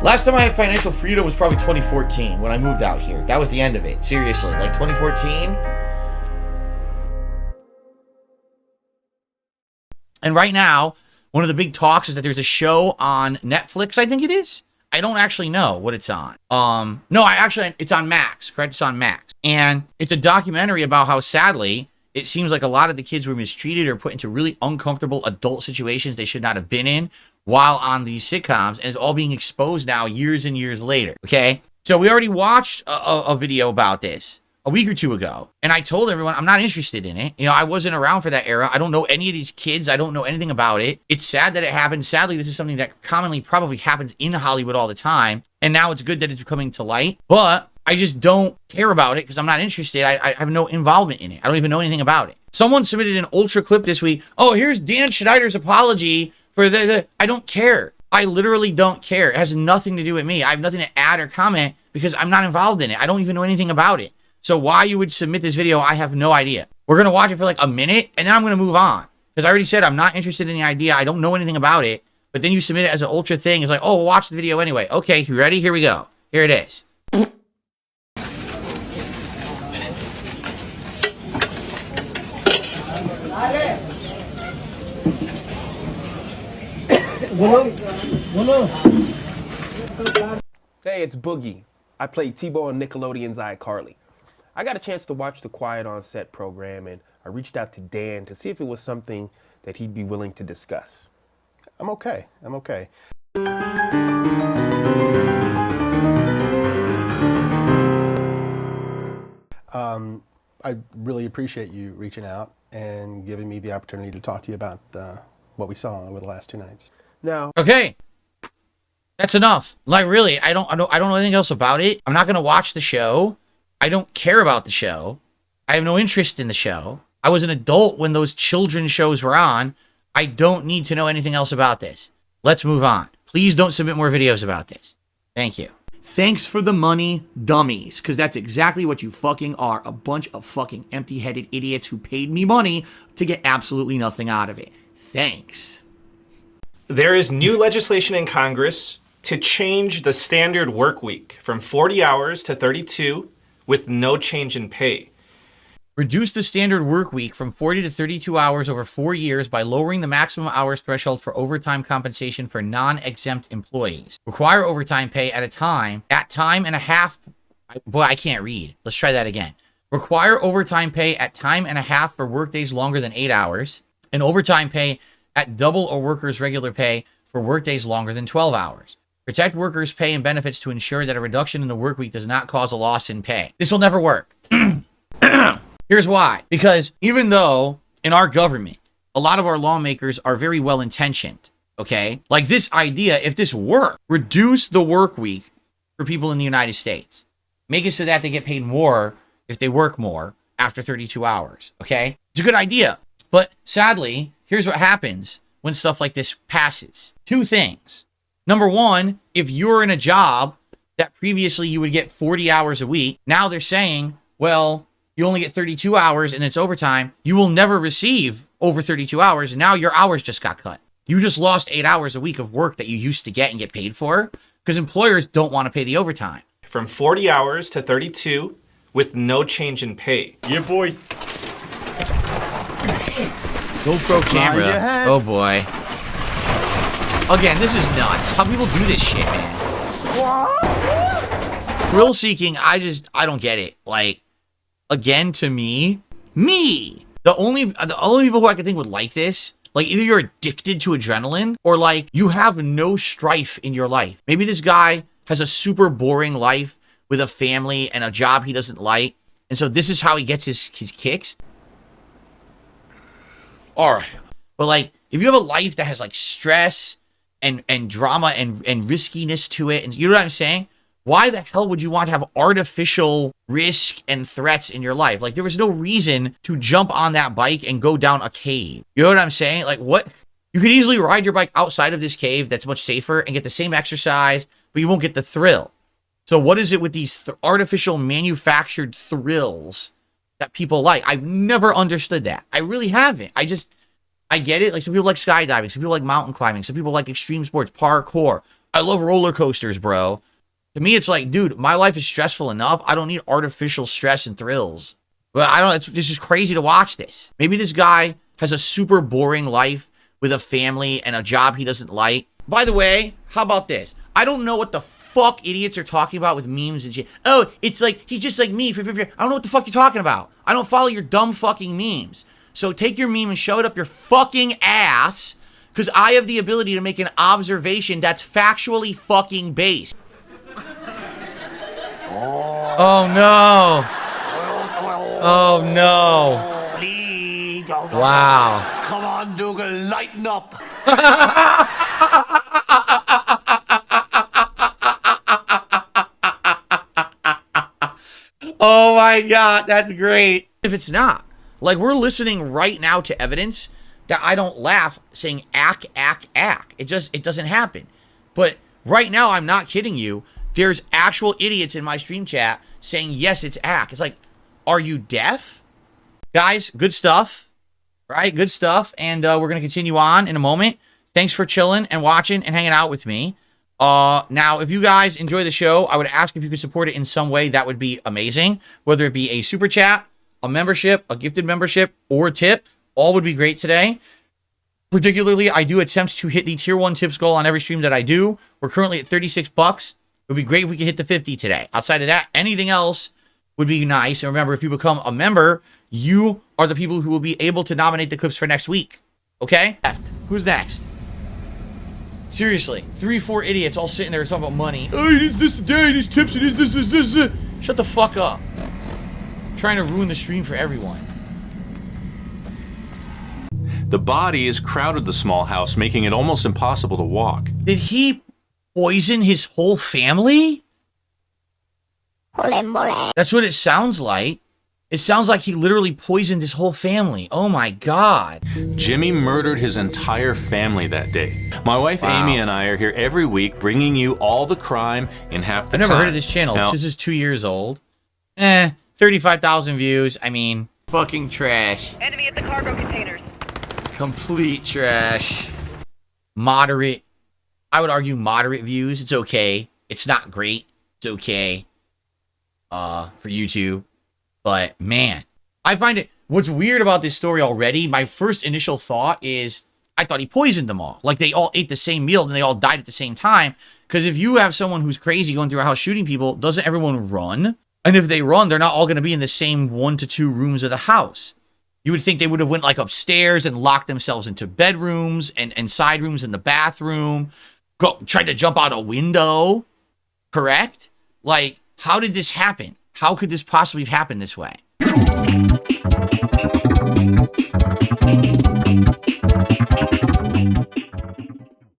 Last time I had financial freedom was probably 2014 when I moved out here. That was the end of it. Seriously, like 2014. And right now, one of the big talks is that there's a show on Netflix, I think it is. I don't actually know what it's on. It's on Max, correct? It's on Max. And it's a documentary about how, sadly, it seems like a lot of the kids were mistreated or put into really uncomfortable adult situations they should not have been in while on these sitcoms, and it's all being exposed now years and years later, okay? So we already watched a video about this a week or two ago, and I told everyone I'm not interested in it. You know, I wasn't around for that era. I don't know any of these kids. I don't know anything about it. It's sad that it happened. Sadly, this is something that commonly probably happens in Hollywood all the time, and now it's good that it's coming to light, but I just don't care about it because I'm not interested. I have no involvement in it. I don't even know anything about it. Someone submitted an ultra clip this week. Oh, here's Dan Schneider's apology for the I don't care. I literally don't care. It has nothing to do with me. I have nothing to add or comment because I'm not involved in it. I don't even know anything about it. So why you would submit this video, I have no idea. We're going to watch it for like a minute and then I'm going to move on. Because I already said I'm not interested in the idea. I don't know anything about it. But then you submit it as an ultra thing. It's like, oh, we'll watch the video anyway. Okay, you ready? Here we go. Here it is. Hey, it's Boogie. I play T-Bo on Nickelodeon's iCarly. I got a chance to watch the Quiet on Set program, and I reached out to Dan to see if it was something that he'd be willing to discuss. I'm okay. I really appreciate you reaching out and giving me the opportunity to talk to you about what we saw over the last 2 nights. Now, okay, that's enough. Like, really, I don't know anything else about it. I'm not gonna watch the show. I don't care about the show. I have no interest in the show. I was an adult when those children's shows were on. I don't need to know anything else about this. Let's move on. Please don't submit more videos about this. Thank you. Thanks for the money, dummies, because that's exactly what you fucking are. A bunch of fucking empty-headed idiots who paid me money to get absolutely nothing out of it. Thanks. There is new legislation in Congress to change the standard work week from 40 hours to 32 with no change in pay. Reduce the standard work week from 40 to 32 hours over 4 years by lowering the maximum hours threshold for overtime compensation for non-exempt employees. Require overtime pay at time and a half. Boy, I can't read. Let's try that again. Require overtime pay at time and a half for workdays longer than 8 hours, and overtime pay at double a worker's regular pay for workdays longer than 12 hours. Protect workers' pay and benefits to ensure that a reduction in the work week does not cause a loss in pay. This will never work. Here's why. Because even though in our government, a lot of our lawmakers are very well-intentioned, okay? Like this idea, if this worked, reduce the work week for people in the United States. Make it so that they get paid more if they work more after 32 hours, okay? It's a good idea. But sadly, here's what happens when stuff like this passes. 2 things. Number one, if you're in a job that previously you would get 40 hours a week, now they're saying, well, you only get 32 hours and it's overtime. You will never receive over 32 hours. And now your hours just got cut. You just lost 8 hours a week of work that you used to get and get paid for because employers don't want to pay the overtime. From 40 hours to 32 with no change in pay. Yeah, boy. GoPro camera. Oh boy. Again, this is nuts. How people do this shit, man. Thrill seeking, I don't get it. Like, again, to me, the only people who I can think would like this, like either you're addicted to adrenaline or like you have no strife in your life. Maybe this guy has a super boring life with a family and a job he doesn't like. And so this is how he gets his kicks. All right. But like, if you have a life that has like stress and drama and riskiness to it, and you know what I'm saying? Why the hell would you want to have artificial risk and threats in your life? Like, there was no reason to jump on that bike and go down a cave. You know what I'm saying? Like, what? You could easily ride your bike outside of this cave that's much safer and get the same exercise, but you won't get the thrill. So what is it with these artificial manufactured thrills that people like? I've never understood that. I really haven't. I get it. Like, some people like skydiving. Some people like mountain climbing. Some people like extreme sports, parkour. I love roller coasters, bro. To me, it's like, dude, my life is stressful enough. I don't need artificial stress and thrills. But I don't, this is crazy to watch this. Maybe this guy has a super boring life with a family and a job he doesn't like. By the way, how about this? I don't know what the fuck idiots are talking about with memes and shit. Oh, it's like, he's just like me. I don't know what the fuck you're talking about. I don't follow your dumb fucking memes. So take your meme and shove it up your fucking ass, because I have the ability to make an observation that's factually fucking based. Oh no. Oh no. Wow. Come on, Dougal, lighten up. Oh my God, that's great. If it's not, like, we're listening right now to evidence that I don't laugh saying ack. It doesn't happen. But right now, I'm not kidding you. There's actual idiots in my stream chat saying, yes, it's ack. It's like, are you deaf? Guys, good stuff, right? Good stuff. And we're going to continue on in a moment. Thanks for chilling and watching and hanging out with me. Now, if you guys enjoy the show, I would ask if you could support it in some way. That would be amazing. Whether it be a super chat, a membership, a gifted membership, or a tip, all would be great today. Particularly, I do attempt to hit the tier 1 tips goal on every stream that I do. We're currently at 36 bucks. It would be great if we could hit the 50 today. Outside of that, anything else would be nice. And remember, if you become a member, you are the people who will be able to nominate the clips for next week. Okay? Who's next? Seriously, 3-4 idiots all sitting there talking about money. Oh, it's this day, these tips, it is this. Shut the fuck up. Trying to ruin the stream for everyone. The bodies crowded the small house, making it almost impossible to walk. Did he poison his whole family? That's what it sounds like. It sounds like he literally poisoned his whole family. Oh my God. Jimmy murdered his entire family that day. My wife Amy and I are here every week bringing you all the crime in half the I've time. never heard of this channel. Now, This is 2 years old. 35,000 views. I mean, fucking trash. Enemy at the cargo containers. Complete trash. Moderate. I would argue moderate views. It's okay. It's not great. It's okay. For YouTube. But man, I find it, what's weird about this story already, my first initial thought is, I thought he poisoned them all. Like they all ate the same meal and they all died at the same time. Because if you have someone who's crazy going through a house shooting people, doesn't everyone run? And if they run, they're not all going to be in the same 1 to 2 rooms of the house. You would think they would have went like upstairs and locked themselves into bedrooms and side rooms in the bathroom. Tried to jump out a window. Correct? Like, how did this happen? How could this possibly have happened this way?